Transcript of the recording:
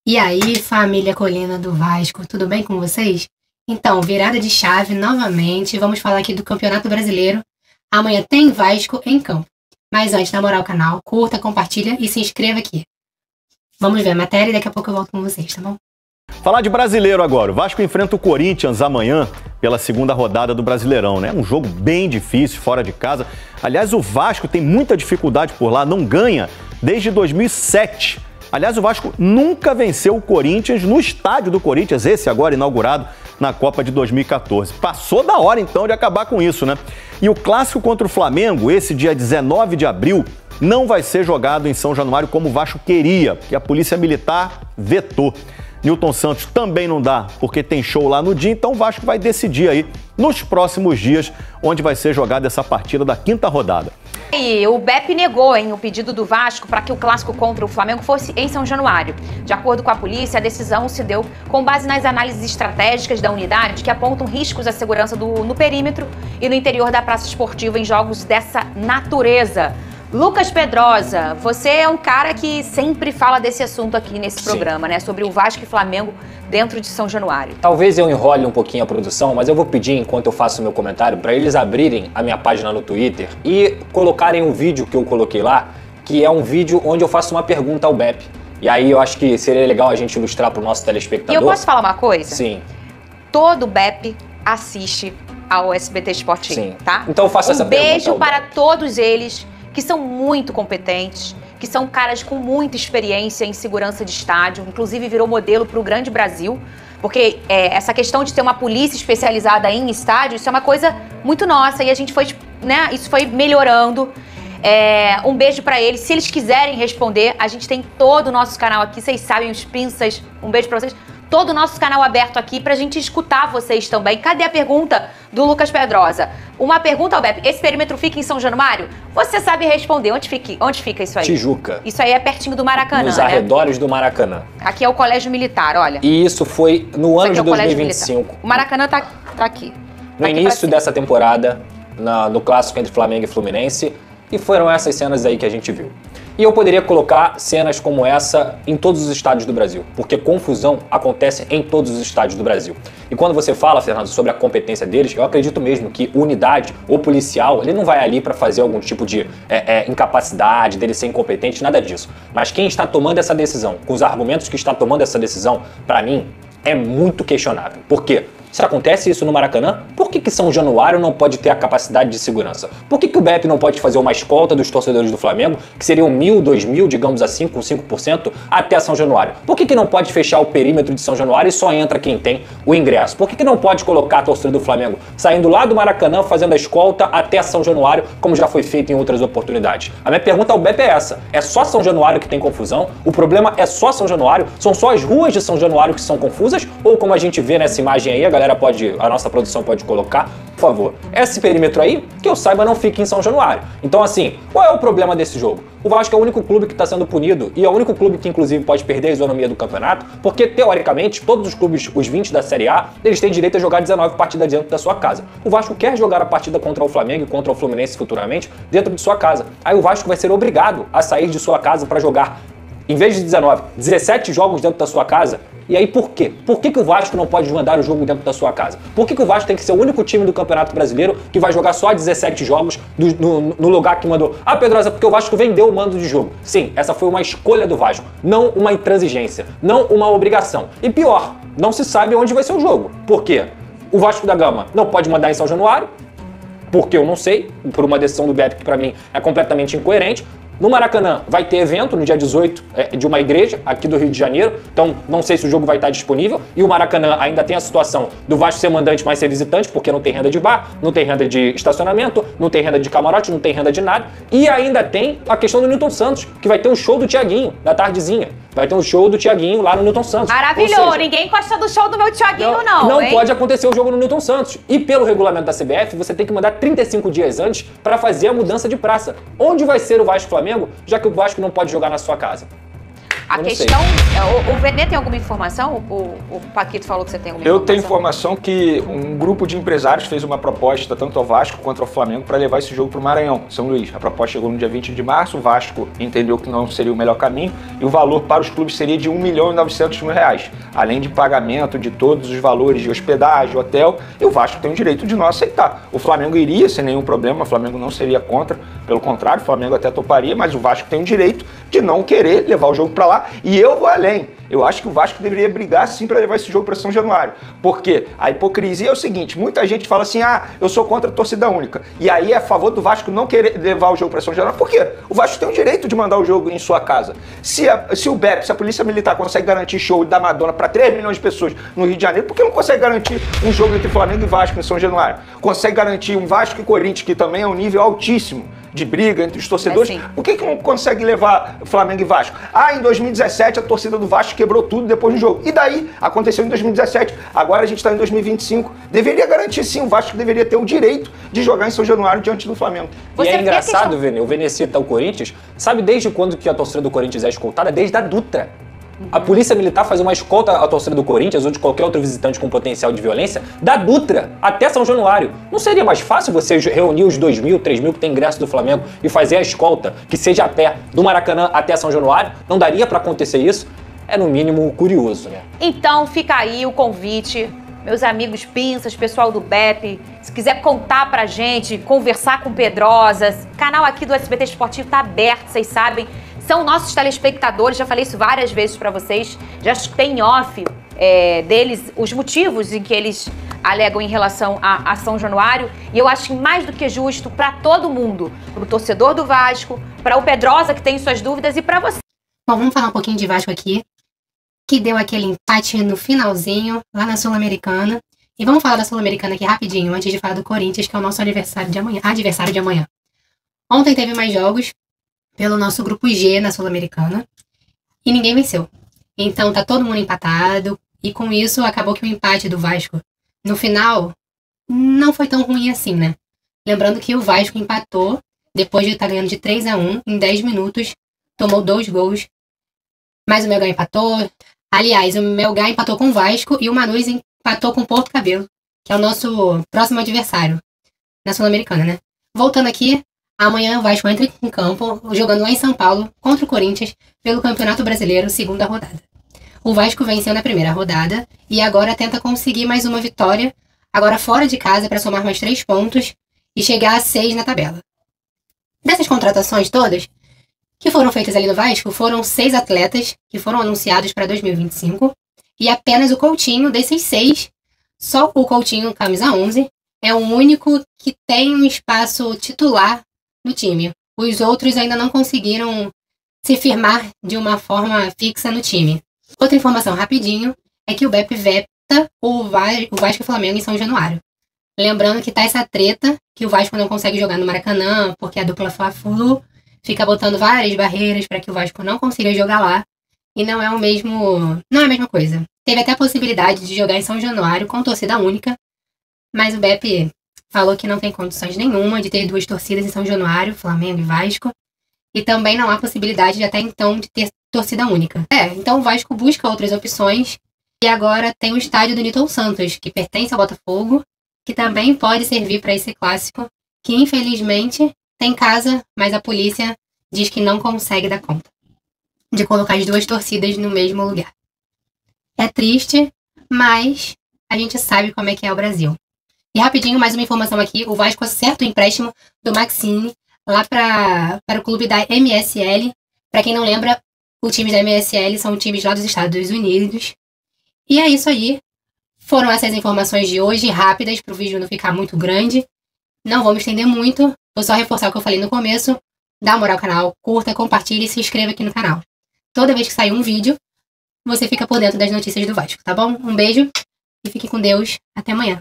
E aí, família Colina do Vasco, tudo bem com vocês? Então, virada de chave novamente, vamos falar aqui do Campeonato Brasileiro. Amanhã tem Vasco em campo. Mas antes, na moral, o canal, curta, compartilha e se inscreva aqui. Vamos ver a matéria e daqui a pouco eu volto com vocês, tá bom? Falar de brasileiro agora. O Vasco enfrenta o Corinthians amanhã pela segunda rodada do Brasileirão, né? Um jogo bem difícil, fora de casa. Aliás, o Vasco tem muita dificuldade por lá, não ganha desde 2007. Aliás, o Vasco nunca venceu o Corinthians no estádio do Corinthians, esse agora inaugurado na Copa de 2014. Passou da hora, então, de acabar com isso, né? E o clássico contra o Flamengo, esse dia 19 de abril, não vai ser jogado em São Januário como o Vasco queria, porque a Polícia Militar vetou. Newton Santos também não dá, porque tem show lá no dia, então o Vasco vai decidir aí nos próximos dias onde vai ser jogada essa partida da quinta rodada. E o BEP negou, o pedido do Vasco para que o clássico contra o Flamengo fosse em São Januário. De acordo com a polícia, a decisão se deu com base nas análises estratégicas da unidade que apontam riscos à segurança no perímetro e no interior da praça esportiva em jogos dessa natureza. Lucas Pedrosa, você é um cara que sempre fala desse assunto aqui nesse programa, né? Sobre o Vasco e Flamengo dentro de São Januário. Talvez eu enrole um pouquinho a produção, mas eu vou pedir, enquanto eu faço o meu comentário, para eles abrirem a minha página no Twitter e colocarem um vídeo que eu coloquei lá, que é um vídeo onde eu faço uma pergunta ao BEP. E aí eu acho que seria legal a gente ilustrar para o nosso telespectador. E eu posso falar uma coisa? Sim. Todo BEP assiste ao SBT Sport, sim, tá? Então eu faço essa pergunta. Um beijo para todos eles, que são muito competentes, que são caras com muita experiência em segurança de estádio, inclusive virou modelo para o grande Brasil, porque essa questão de ter uma polícia especializada em estádio, isso é uma coisa muito nossa e a gente foi, né, isso foi melhorando. Um beijo para eles. Se eles quiserem responder, a gente tem todo o nosso canal aqui, vocês sabem, os pinças, um beijo para vocês. Todo o nosso canal aberto aqui pra gente escutar vocês também. Cadê a pergunta do Lucas Pedrosa? Uma pergunta ao BEP. Esse perímetro fica em São Januário? Você sabe responder. Onde fica isso aí? Tijuca. Isso aí é pertinho do Maracanã, nos arredores do Maracanã. Aqui é o Colégio Militar, olha. E isso foi no ano de 2025. O Maracanã tá aqui. No início dessa temporada, no clássico entre Flamengo e Fluminense. E foram essas cenas aí que a gente viu. E eu poderia colocar cenas como essa em todos os estádios do Brasil, porque confusão acontece em todos os estádios do Brasil. E quando você fala, Fernando, sobre a competência deles, eu acredito mesmo que unidade ou policial, ele não vai ali para fazer algum tipo de incapacidade, dele ser incompetente, nada disso. Mas quem está tomando essa decisão, com os argumentos que está tomando essa decisão, para mim, é muito questionável. Por quê? Se acontece isso no Maracanã, por que São Januário não pode ter a capacidade de segurança? Por que o BEP não pode fazer uma escolta dos torcedores do Flamengo, que seriam 1.000, 2.000, digamos assim, com 5%, até São Januário? Por que não pode fechar o perímetro de São Januário e só entra quem tem o ingresso? Por que não pode colocar a torcida do Flamengo saindo lá do Maracanã, fazendo a escolta até São Januário, como já foi feito em outras oportunidades? A minha pergunta ao BEP é essa. É só São Januário que tem confusão? O problema é só São Januário? São só as ruas de São Januário que são confusas? Ou como a gente vê nessa imagem aí, a nossa produção pode colocar, por favor. Esse perímetro aí, que eu saiba, não fica em São Januário. Então, assim, qual é o problema desse jogo? O Vasco é o único clube que está sendo punido e é o único clube que, inclusive, pode perder a isonomia do campeonato, porque, teoricamente, todos os clubes, os 20 da Série A, eles têm direito a jogar 19 partidas dentro da sua casa. O Vasco quer jogar a partida contra o Flamengo e contra o Fluminense futuramente dentro de sua casa. Aí o Vasco vai ser obrigado a sair de sua casa para jogar, em vez de 19, 17 jogos dentro da sua casa. E aí por quê? Por que o Vasco não pode mandar o jogo dentro da sua casa? Por que o Vasco tem que ser o único time do Campeonato Brasileiro que vai jogar só 17 jogos no lugar que mandou? Ah, Pedrosa, porque o Vasco vendeu o mando de jogo. Sim, essa foi uma escolha do Vasco, não uma intransigência, não uma obrigação. E pior, não se sabe onde vai ser o jogo. Por quê? O Vasco da Gama não pode mandar em São Januário, porque eu não sei, por uma decisão do BEP que para mim é completamente incoerente. No Maracanã vai ter evento no dia 18 de uma igreja aqui do Rio de Janeiro, então não sei se o jogo vai estar disponível. E o Maracanã ainda tem a situação do Vasco ser mandante, mas ser visitante, porque não tem renda de bar, não tem renda de estacionamento, não tem renda de camarote, não tem renda de nada. E ainda tem a questão do Newton Santos, que vai ter um show do Thiaguinho, da tardezinha. Vai ter um show do Thiaguinho lá no Newton Santos. Maravilhoso, ninguém gosta do show do meu Thiaguinho não pode acontecer o jogo no Newton Santos. E pelo regulamento da CBF, você tem que mandar 35 dias antes para fazer a mudança de praça. Onde vai ser o Vasco Flamengo, já que o Vasco não pode jogar na sua casa? A Eu não sei. questão... O Vene tem alguma informação? O Paquito falou que você tem alguma informação? Eu tenho informação que um grupo de empresários fez uma proposta tanto ao Vasco quanto ao Flamengo para levar esse jogo para o Maranhão, São Luís. A proposta chegou no dia 20 de março, o Vasco entendeu que não seria o melhor caminho e o valor para os clubes seria de R$1.900.000, além de pagamento de todos os valores de hospedagem, hotel, e o Vasco tem o direito de não aceitar. O Flamengo iria sem nenhum problema, o Flamengo não seria contra, pelo contrário, o Flamengo até toparia, mas o Vasco tem o direito de não querer levar o jogo para lá, e eu vou além. Eu acho que o Vasco deveria brigar sim para levar esse jogo para São Januário, porque a hipocrisia é o seguinte, muita gente fala assim, eu sou contra a torcida única, e aí é a favor do Vasco não querer levar o jogo para São Januário, por quê? O Vasco tem o direito de mandar o jogo em sua casa. Se o BEP, se a Polícia Militar consegue garantir show da Madonna para 3 milhões de pessoas no Rio de Janeiro, por que não consegue garantir um jogo entre Flamengo e Vasco em São Januário? Consegue garantir um Vasco e Corinthians, que também é um nível altíssimo de briga entre os torcedores, por que não consegue levar Flamengo e Vasco? Em 2017 a torcida do Vasco quebrou tudo depois do jogo. E daí? Aconteceu em 2017, agora a gente está em 2025. Deveria garantir sim, o Vasco deveria ter o direito de jogar em São Januário diante do Flamengo. E é engraçado, Vene, o Vene cita o Corinthians, sabe desde quando que a torcida do Corinthians é escoltada? Desde a Dutra. A Polícia Militar faz uma escolta à torcida do Corinthians ou de qualquer outro visitante com potencial de violência da Dutra até São Januário. Não seria mais fácil você reunir os 2.000, 3.000 que tem ingresso do Flamengo e fazer a escolta que seja a pé do Maracanã até São Januário? Não daria pra acontecer isso? É no mínimo curioso, né? Então fica aí o convite, meus amigos pinças, pessoal do BEP, se quiser contar pra gente, conversar com Pedrosas, o canal aqui do SBT Esportivo tá aberto, vocês sabem. São nossos telespectadores, já falei isso várias vezes pra vocês, já tem off deles, os motivos em que eles alegam em relação a São Januário, e eu acho mais do que justo pra todo mundo, pro torcedor do Vasco, pra o Pedrosa que tem suas dúvidas e pra você. Bom, vamos falar um pouquinho de Vasco aqui, que deu aquele empate no finalzinho, lá na Sul-Americana. E vamos falar da Sul-Americana aqui rapidinho, antes de falar do Corinthians, que é o nosso adversário de amanhã. Ontem teve mais jogos pelo nosso grupo G na Sul-Americana e ninguém venceu. Então tá todo mundo empatado e com isso acabou que o empate do Vasco no final não foi tão ruim assim, né? Lembrando que o Vasco empatou depois de estar ganhando de 3-1 em 10 minutos, tomou 2 gols, mas o Melgar empatou. Aliás, o Melgar empatou com o Vasco e o Manuz empatou com o Porto Cabelo, que é o nosso próximo adversário na Sul-Americana, né? Voltando aqui, amanhã o Vasco entra em campo, jogando lá em São Paulo, contra o Corinthians, pelo Campeonato Brasileiro, segunda rodada. O Vasco venceu na primeira rodada e agora tenta conseguir mais uma vitória, agora fora de casa, para somar mais 3 pontos e chegar a 6 na tabela. Dessas contratações todas que foram feitas ali no Vasco, foram 6 atletas que foram anunciados para 2025 e apenas o Coutinho, desses 6, só o Coutinho, camisa 11, é o único que tem um espaço titular no time. Os outros ainda não conseguiram se firmar de uma forma fixa no time. Outra informação rapidinho é que o BEP veta o Vasco e o Flamengo em São Januário. Lembrando que tá essa treta que o Vasco não consegue jogar no Maracanã porque a dupla Fla-Flu fica botando várias barreiras para que o Vasco não consiga jogar lá e não é a mesma coisa. Teve até a possibilidade de jogar em São Januário com torcida única, mas o BEP falou que não tem condições nenhuma de ter 2 torcidas em São Januário, Flamengo e Vasco, e também não há possibilidade até então de ter torcida única. Então o Vasco busca outras opções e agora tem o estádio do Newton Santos, que pertence ao Botafogo, que também pode servir para esse clássico, que infelizmente tem casa, mas a polícia diz que não consegue dar conta de colocar as 2 torcidas no mesmo lugar. É triste, mas a gente sabe como é que é o Brasil. E rapidinho, mais uma informação aqui, o Vasco acerta o empréstimo do Maxine lá para o clube da MSL. Para quem não lembra, os times da MSL são times lá dos Estados Unidos. E é isso aí. Foram essas informações de hoje, rápidas, para o vídeo não ficar muito grande. Não vou me estender muito, vou só reforçar o que eu falei no começo. Dá uma moral ao canal, curta, compartilhe e se inscreva aqui no canal. Toda vez que sair um vídeo, você fica por dentro das notícias do Vasco, tá bom? Um beijo e fique com Deus. Até amanhã.